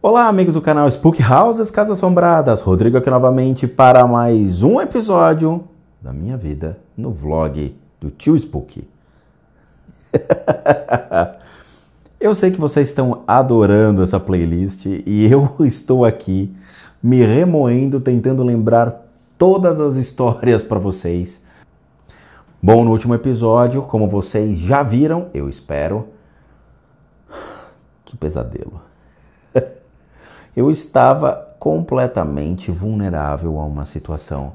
Olá, amigos do canal Spook Houses Casas Assombradas. Rodrigo aqui novamente para mais um episódio da minha vida no vlog do Tio Spook. Eu sei que vocês estão adorando essa playlist e eu estou aqui me remoendo, tentando lembrar todas as histórias para vocês. Bom, no último episódio, como vocês já viram, eu espero, que pesadelo. Eu estava completamente vulnerável a uma situação,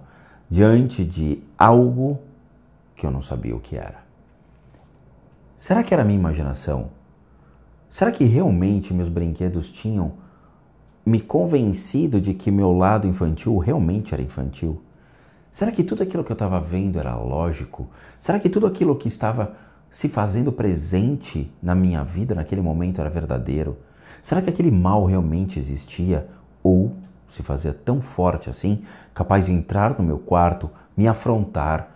diante de algo que eu não sabia o que era. Será que era minha imaginação? Será que realmente meus brinquedos tinham me convencido de que meu lado infantil realmente era infantil? Será que tudo aquilo que eu estava vendo era lógico? Será que tudo aquilo que estava se fazendo presente na minha vida naquele momento era verdadeiro? Será que aquele mal realmente existia ou se fazia tão forte assim, capaz de entrar no meu quarto, me afrontar,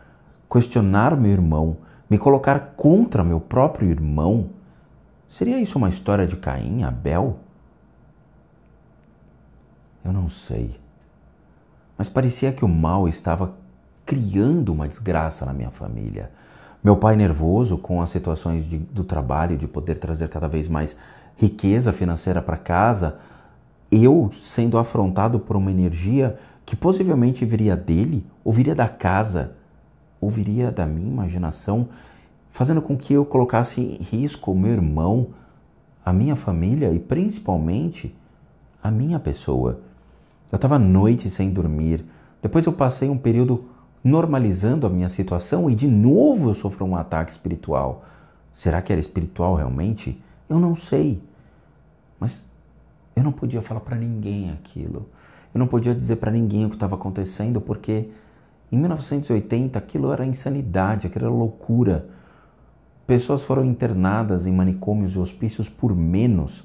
questionar meu irmão, me colocar contra meu próprio irmão? Seria isso uma história de Caim e Abel? Eu não sei. Mas parecia que o mal estava criando uma desgraça na minha família. Meu pai nervoso com as situações do trabalho, de poder trazer cada vez mais riqueza financeira para casa, eu sendo afrontado por uma energia que possivelmente viria dele, ou viria da casa, ou viria da minha imaginação, fazendo com que eu colocasse em risco o meu irmão, a minha família e principalmente a minha pessoa. Eu estava noites sem dormir, depois eu passei um período normalizando a minha situação e de novo eu sofri um ataque espiritual. Será que era espiritual realmente? Eu não sei, mas eu não podia falar para ninguém aquilo. Eu não podia dizer para ninguém o que estava acontecendo, porque em 1980 aquilo era insanidade, aquilo era loucura. Pessoas foram internadas em manicômios e hospícios por menos,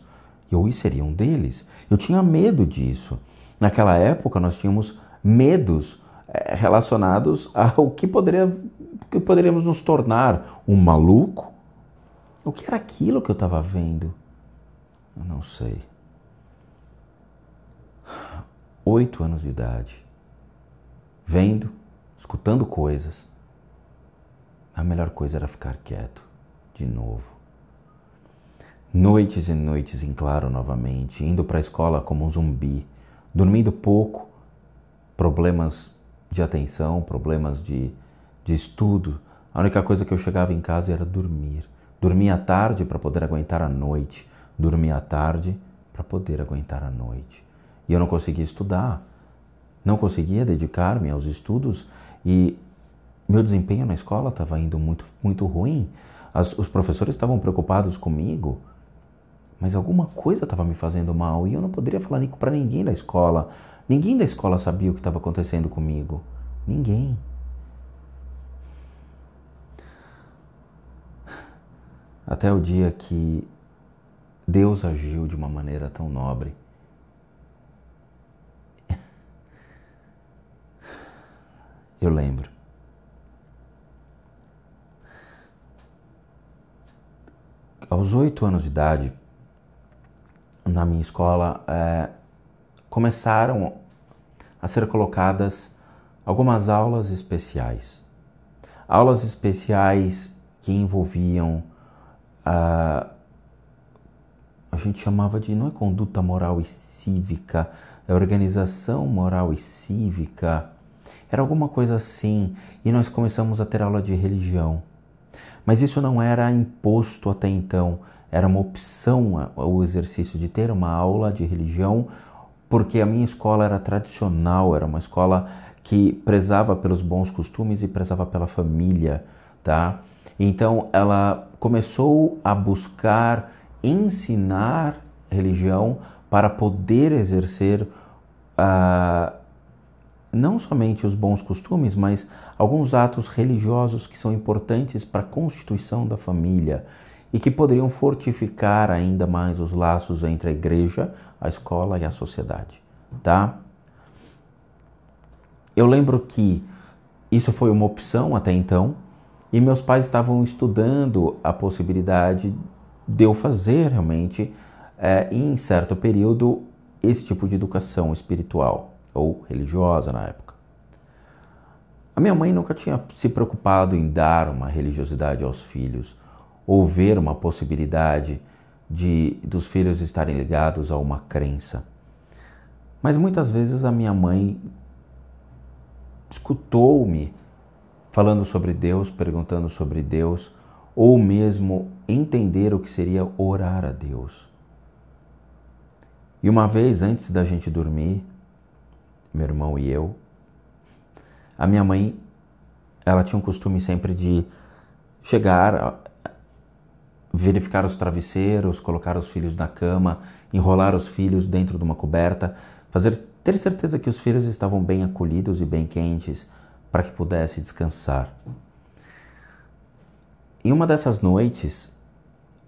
e eu seria um deles. Eu tinha medo disso. Naquela época nós tínhamos medos relacionados ao que poderíamos nos tornar, um maluco. O que era aquilo que eu estava vendo? Eu não sei. 8 anos de idade. Vendo, escutando coisas. A melhor coisa era ficar quieto, de novo. Noites e noites em claro novamente, indo para a escola como um zumbi, dormindo pouco, problemas de atenção, problemas de estudo. A única coisa que eu chegava em casa era dormir. Dormia à tarde para poder aguentar a noite. Dormia à tarde para poder aguentar a noite. E eu não conseguia estudar. Não conseguia dedicar-me aos estudos e meu desempenho na escola estava indo muito ruim. Os professores estavam preocupados comigo, mas alguma coisa estava me fazendo mal e eu não poderia falar para ninguém da escola. Ninguém da escola sabia o que estava acontecendo comigo. Ninguém. Até o dia que Deus agiu de uma maneira tão nobre. Eu lembro. Aos 8 anos de idade, na minha escola, começaram a ser colocadas algumas aulas especiais. Aulas especiais que envolviam a gente chamava de, não é conduta moral e cívica, é organização moral e cívica, era alguma coisa assim, e nós começamos a ter aula de religião. Mas isso não era imposto até então, era uma opção o exercício de ter uma aula de religião, porque a minha escola era tradicional, era uma escola que prezava pelos bons costumes e prezava pela família, tá? Então ela começou a buscar ensinar religião para poder exercer não somente os bons costumes, mas alguns atos religiosos que são importantes para a constituição da família e que poderiam fortificar ainda mais os laços entre a igreja, a escola e a sociedade, tá? Eu lembro que isso foi uma opção até então e meus pais estavam estudando a possibilidade de eu fazer realmente, em certo período, esse tipo de educação espiritual ou religiosa na época. A minha mãe nunca tinha se preocupado em dar uma religiosidade aos filhos ou ver uma possibilidade dos filhos estarem ligados a uma crença. Mas muitas vezes a minha mãe escutou-me falando sobre Deus, perguntando sobre Deus, ou mesmo entender o que seria orar a Deus. E uma vez antes da gente dormir, meu irmão e eu, a minha mãe, ela tinha um costume sempre de chegar, verificar os travesseiros, colocar os filhos na cama, enrolar os filhos dentro de uma coberta, ter certeza que os filhos estavam bem acolhidos e bem quentes para que pudesse descansar. Em uma dessas noites,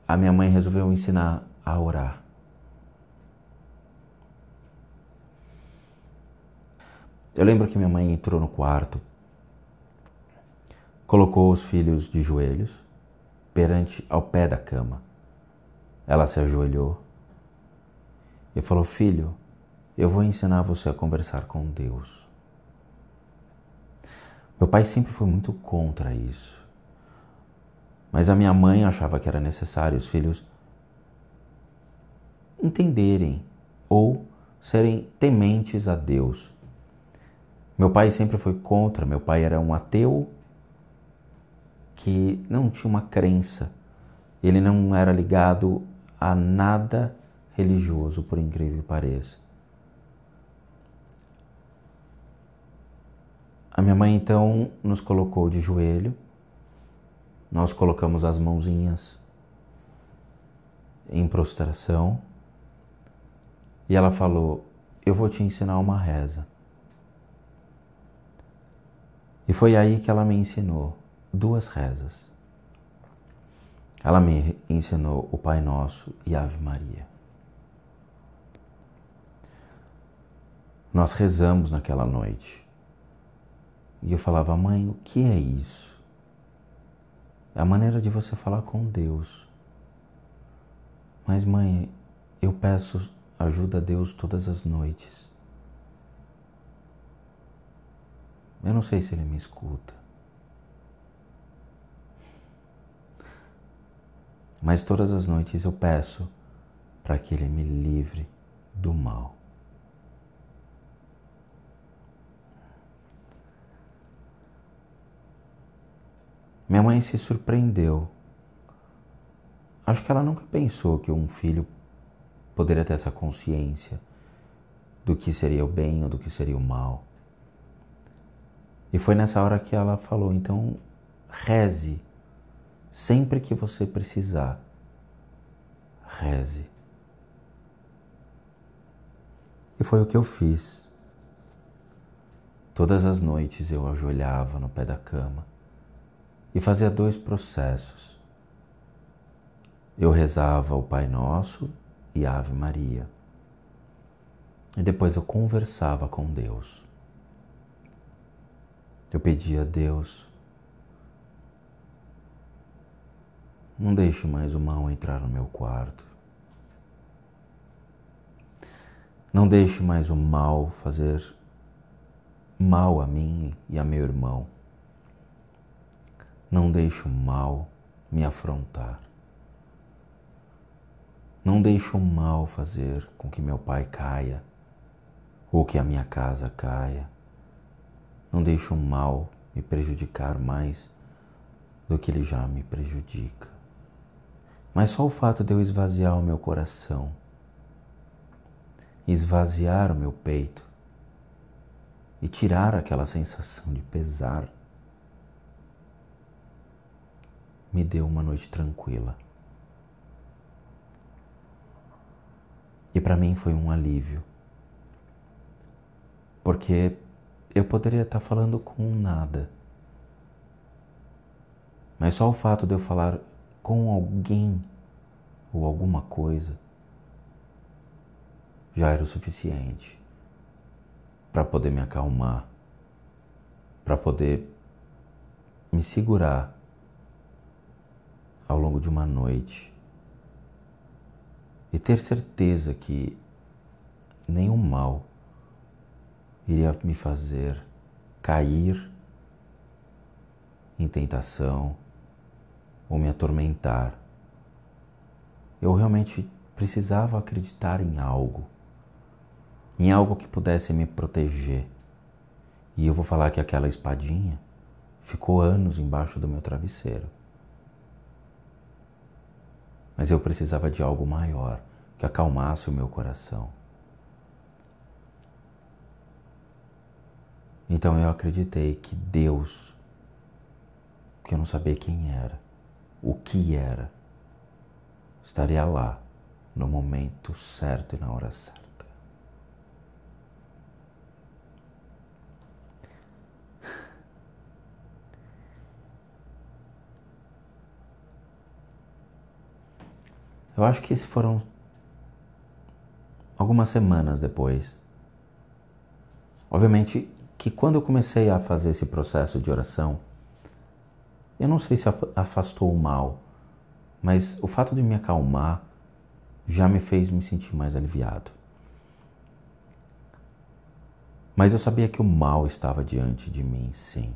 a minha mãe resolveu ensinar a orar. Eu lembro que minha mãe entrou no quarto, colocou os filhos de joelhos ao pé da cama. Ela se ajoelhou e falou: filho, eu vou ensinar você a conversar com Deus. Meu pai sempre foi muito contra isso. Mas a minha mãe achava que era necessário os filhos entenderem ou serem tementes a Deus. Meu pai sempre foi contra. Meu pai era um ateu que não tinha uma crença. Ele não era ligado a nada religioso, por incrível que pareça. A minha mãe então nos colocou de joelho, nós colocamos as mãozinhas em prostração e ela falou: eu vou te ensinar uma reza. E foi aí que ela me ensinou 2 rezas. Ela me ensinou o Pai Nosso e a Ave Maria. Nós rezamos naquela noite. E eu falava: mãe, o que é isso? É a maneira de você falar com Deus. Mas mãe, eu peço ajuda a Deus todas as noites. Eu não sei se Ele me escuta. Mas todas as noites eu peço para que Ele me livre do mal. Minha mãe se surpreendeu. Acho que ela nunca pensou que um filho poderia ter essa consciência do que seria o bem ou do que seria o mal. E foi nessa hora que ela falou: então reze, sempre que você precisar, reze. E foi o que eu fiz. Todas as noites eu ajoelhava no pé da cama e fazia 2 processos. Eu rezava o Pai Nosso e a Ave Maria. E depois eu conversava com Deus. Eu pedia a Deus: não deixe mais o mal entrar no meu quarto. Não deixe mais o mal fazer mal a mim e a meu irmão. Não deixe o mal me afrontar. Não deixe o mal fazer com que meu pai caia ou que a minha casa caia. Não deixe o mal me prejudicar mais do que ele já me prejudica. Mas só o fato de eu esvaziar o meu coração, esvaziar o meu peito e tirar aquela sensação de pesar, me deu uma noite tranquila. E para mim foi um alívio, porque eu poderia estar falando com nada, mas só o fato de eu falar com alguém ou alguma coisa já era o suficiente para poder me acalmar, para poder me segurar ao longo de uma noite e ter certeza que nenhum mal iria me fazer cair em tentação ou me atormentar. Eu realmente precisava acreditar em algo que pudesse me proteger. E eu vou falar que aquela espadinha ficou anos embaixo do meu travesseiro. Mas eu precisava de algo maior, que acalmasse o meu coração. Então eu acreditei que Deus, que eu não sabia quem era, o que era, estaria lá no momento certo e na hora certa. Eu acho que esses foram algumas semanas depois. Obviamente que quando eu comecei a fazer esse processo de oração, eu não sei se afastou o mal, mas o fato de me acalmar já me fez me sentir mais aliviado. Mas eu sabia que o mal estava diante de mim, sim,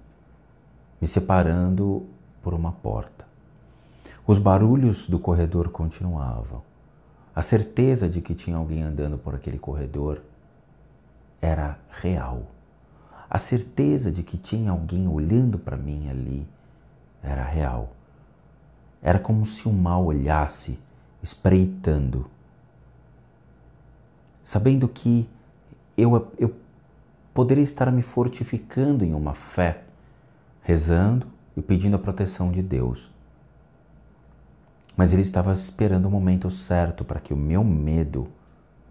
me separando por uma porta. Os barulhos do corredor continuavam. A certeza de que tinha alguém andando por aquele corredor era real. A certeza de que tinha alguém olhando para mim ali era real. Era como se o mal olhasse, espreitando, sabendo que eu poderia estar me fortificando em uma fé, rezando e pedindo a proteção de Deus. Mas ele estava esperando o momento certo para que o meu medo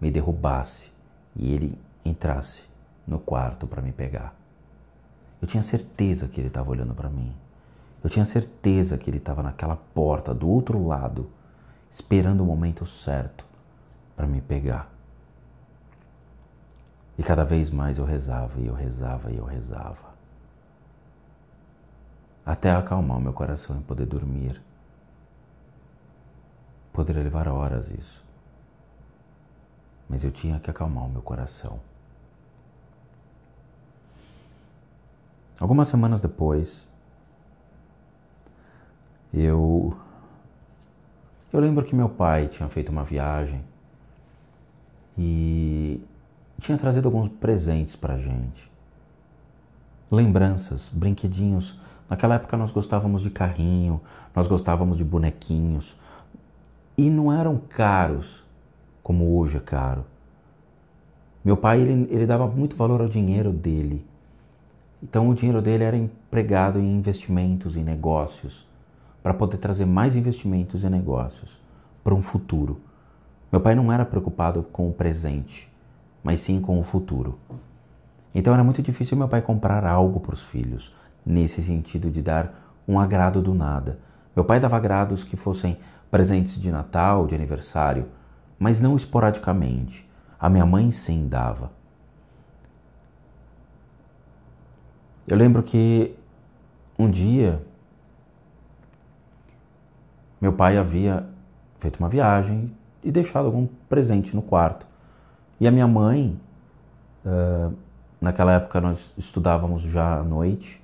me derrubasse e ele entrasse no quarto para me pegar. Eu tinha certeza que ele estava olhando para mim. Eu tinha certeza que ele estava naquela porta do outro lado, esperando o momento certo para me pegar. E cada vez mais eu rezava, e eu rezava, e eu rezava. Até acalmar o meu coração e poder dormir. Poderia levar horas isso. Mas eu tinha que acalmar o meu coração. Algumas semanas depois, eu lembro que meu pai tinha feito uma viagem e tinha trazido alguns presentes pra gente. Lembranças, brinquedinhos. Naquela época nós gostávamos de carrinho, nós gostávamos de bonequinhos. E não eram caros, como hoje é caro. Meu pai, ele dava muito valor ao dinheiro dele. Então o dinheiro dele era empregado em investimentos, em negócios, para poder trazer mais investimentos e negócios para um futuro. Meu pai não era preocupado com o presente, mas sim com o futuro. Então era muito difícil meu pai comprar algo para os filhos, nesse sentido de dar um agrado do nada. Meu pai dava agrados que fossem presentes de Natal, de aniversário, mas não esporadicamente. A minha mãe sim dava. Eu lembro que um dia meu pai havia feito uma viagem e deixado algum presente no quarto. E a minha mãe, naquela época nós estudávamos já à noite,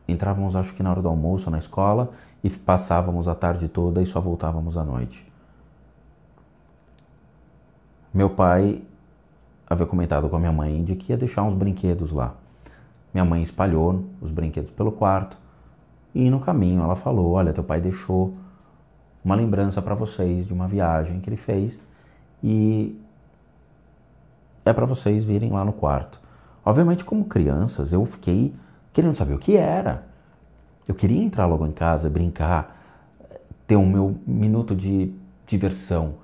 entrávamos acho que na hora do almoço na escola e passávamos a tarde toda e só voltávamos à noite. Meu pai havia comentado com a minha mãe de que ia deixar uns brinquedos lá. Minha mãe espalhou os brinquedos pelo quarto e no caminho ela falou: olha, teu pai deixou uma lembrança para vocês de uma viagem que ele fez e é para vocês virem lá no quarto. Obviamente, como crianças, eu fiquei querendo saber o que era. Eu queria entrar logo em casa, brincar, ter o meu minuto de diversão.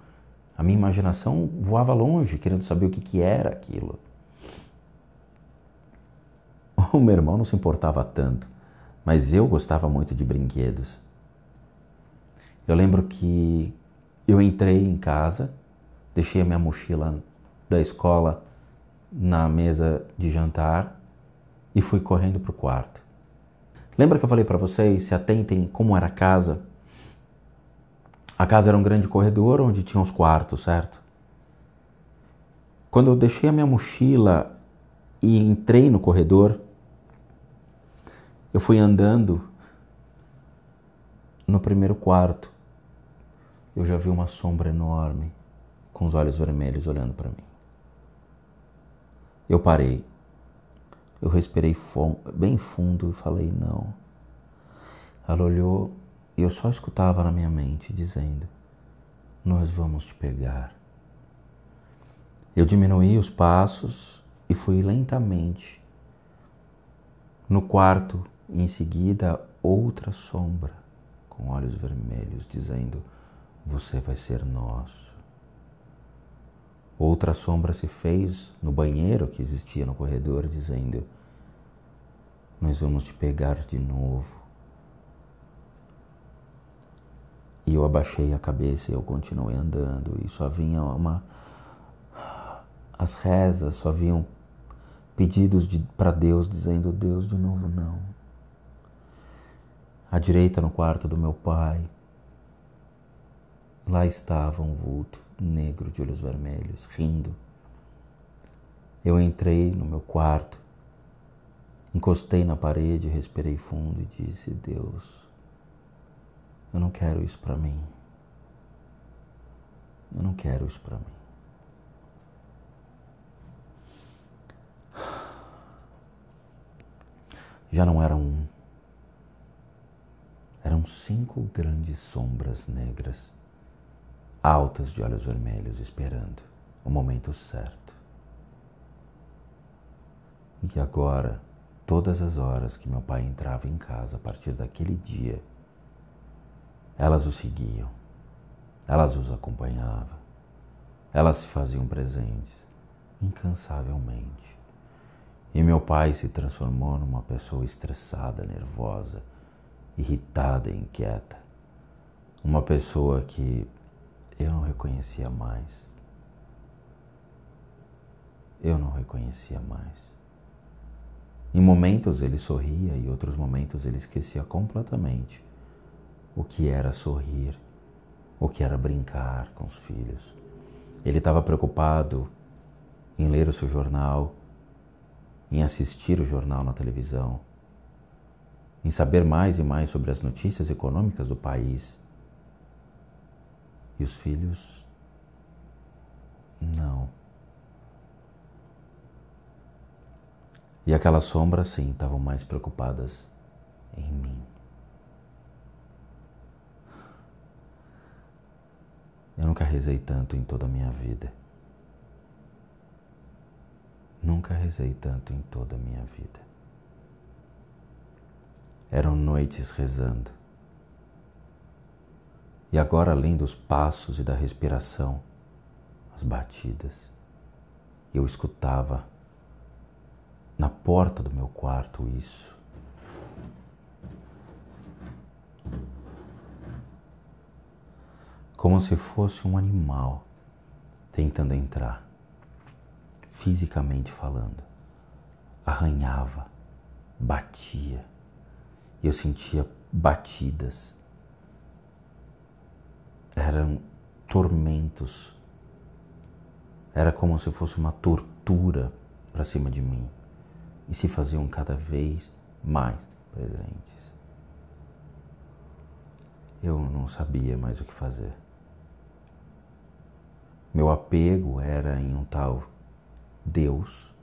A minha imaginação voava longe, querendo saber o que era aquilo. O meu irmão não se importava tanto, mas eu gostava muito de brinquedos. Eu lembro que eu entrei em casa, deixei a minha mochila da escola na mesa de jantar e fui correndo para o quarto. Lembra que eu falei para vocês, se atentem como era a casa? A casa era um grande corredor onde tinha os quartos, certo? Quando eu deixei a minha mochila e entrei no corredor, eu fui andando no primeiro quarto. Eu já vi uma sombra enorme, com os olhos vermelhos olhando para mim. Eu parei. Eu respirei bem fundo e falei, não. Ela olhou e eu só escutava na minha mente dizendo, nós vamos te pegar. Eu diminuí os passos e fui lentamente no quarto e em seguida outra sombra com olhos vermelhos dizendo, você vai ser nosso. Outra sombra se fez no banheiro que existia no corredor dizendo, nós vamos te pegar de novo. E eu abaixei a cabeça e eu continuei andando e só vinha as rezas, só vinham pedidos para Deus dizendo, Deus de novo não. À direita no quarto do meu pai, lá estava um vulto negro de olhos vermelhos, rindo. Eu entrei no meu quarto, encostei na parede, respirei fundo e disse, Deus, eu não quero isso para mim. Eu não quero isso para mim. Já não era um. Eram 5 grandes sombras negras, altas de olhos vermelhos, esperando o momento certo. E agora, todas as horas que meu pai entrava em casa a partir daquele dia, elas o seguiam, elas os acompanhavam, elas se faziam presentes, incansavelmente. E meu pai se transformou numa pessoa estressada, nervosa, irritada e inquieta. Uma pessoa que eu não reconhecia mais. Eu não reconhecia mais. Em momentos ele sorria e em outros momentos ele esquecia completamente o que era sorrir, o que era brincar com os filhos. Ele estava preocupado em ler o seu jornal, em assistir o jornal na televisão, em saber mais e mais sobre as notícias econômicas do país. E os filhos, não. E aquelas sombras, sim, estavam mais preocupadas em mim. Eu nunca rezei tanto em toda a minha vida. Nunca rezei tanto em toda a minha vida. Eram noites rezando. E agora, além dos passos e da respiração, as batidas, eu escutava na porta do meu quarto isso. Como se fosse um animal tentando entrar, fisicamente falando. Arranhava, batia. E eu sentia batidas. Eram tormentos. Era como se fosse uma tortura para cima de mim. E se faziam cada vez mais presentes. Eu não sabia mais o que fazer. Meu apego era em um tal Deus,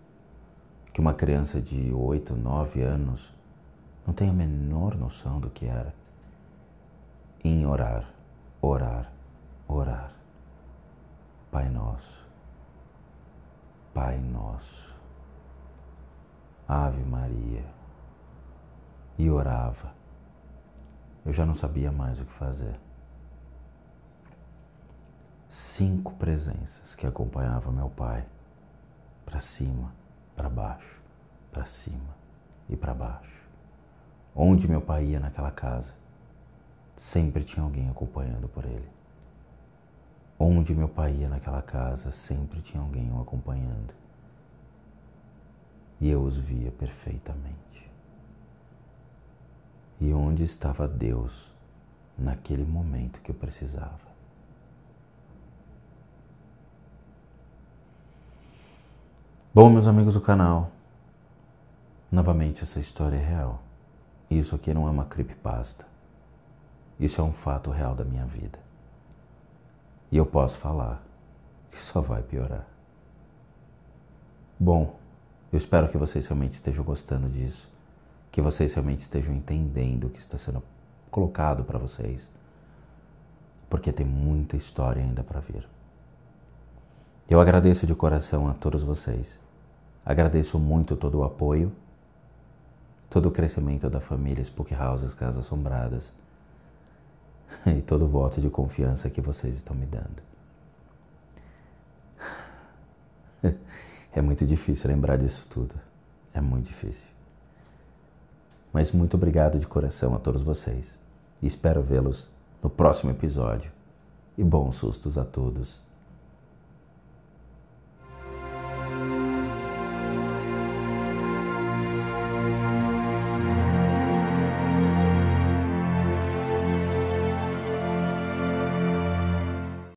que uma criança de 8, 9 anos não tem a menor noção do que era. Em orar, orar, orar. Pai Nosso, Pai Nosso, Ave Maria. E orava. Eu já não sabia mais o que fazer. 5 presenças que acompanhavam meu pai, para cima, para baixo, para cima e para baixo. Onde meu pai ia naquela casa, sempre tinha alguém acompanhando por ele. Onde meu pai ia naquela casa, sempre tinha alguém o acompanhando. E eu os via perfeitamente. E onde estava Deus naquele momento que eu precisava? Bom, meus amigos do canal, novamente essa história é real. Isso aqui não é uma creepypasta. Isso é um fato real da minha vida. E eu posso falar que só vai piorar. Bom, eu espero que vocês realmente estejam gostando disso, que vocês realmente estejam entendendo o que está sendo colocado para vocês, porque tem muita história ainda para vir. Eu agradeço de coração a todos vocês. Agradeço muito todo o apoio, todo o crescimento da família Spook Houses Casas Assombradas e todo o voto de confiança que vocês estão me dando. É muito difícil lembrar disso tudo. É muito difícil. Mas muito obrigado de coração a todos vocês. E espero vê-los no próximo episódio. E bons sustos a todos.